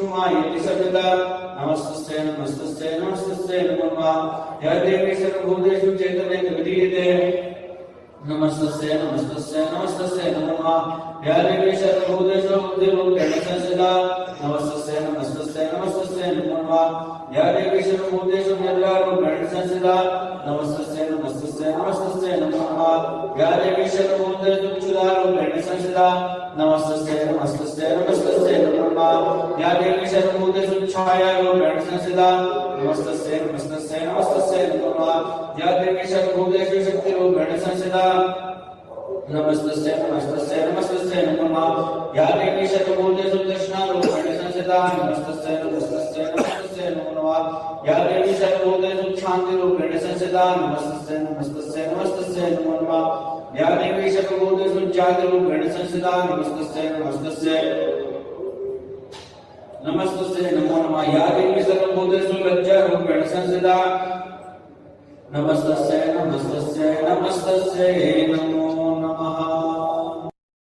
कुसुमायति सविता नमस्तस्यै नमस्तस्यै नमस्तस्यै नमो नमः या देवी सर्वभूतेषु चैतन्येन विलीयते नमस्तस्यै नमस्तस्यै नमस्तस्यै नमो नमः या देवी सर्वभूतेषु बुद्धिरूपेण संस्थिता नमस्तस्यै नमस्तस्यै नमस्तस्यै नमो नमः या देवी सर्वभूतेषु निर्वारूपेण संस्थिता नमस्तस्यै नमस्तस्यै नमस्तस्यै नमो नमः या देवी सर्वभूतेषु क्षुधारूपेण संस्थिता नमस्तस्यै नमस्तस्यै नमस्तस्यै नमो नमः या देवी सर्वभूतेषु छायारूपेण संस्थिता नमस्तस्यै नमस्तस्यै नमस्तस्यै नमो नमः या देवी सर्वभूतेषु शक्तिरूपेण संस्थिता नमस्तस्यै नमस्तस्यै नमस्तस्यै नमो नमः या देवी सर्वभूतेषु दर्शनारूपेण संस्थिता नमस्तस्यै नमस्तस्यै नमस्तस्यै नमो नमः या देवी सर्वभूतेषु शान्तिरूपेण संस्थिता नमस्तस्यै नमस्तस्यै नमस्तस्यै नमो नमः या देवी सर्वभूतेषु जातिरूपेण संस्थिता नमस्तस्यै नमस्तस्यै नमस्तस्यै नमो नमः या देवी सर्वभूतेषु लज्जारूपेण संस्थिता नमस्तस्यै नमस्तस्यै नमस्तस्यै नमो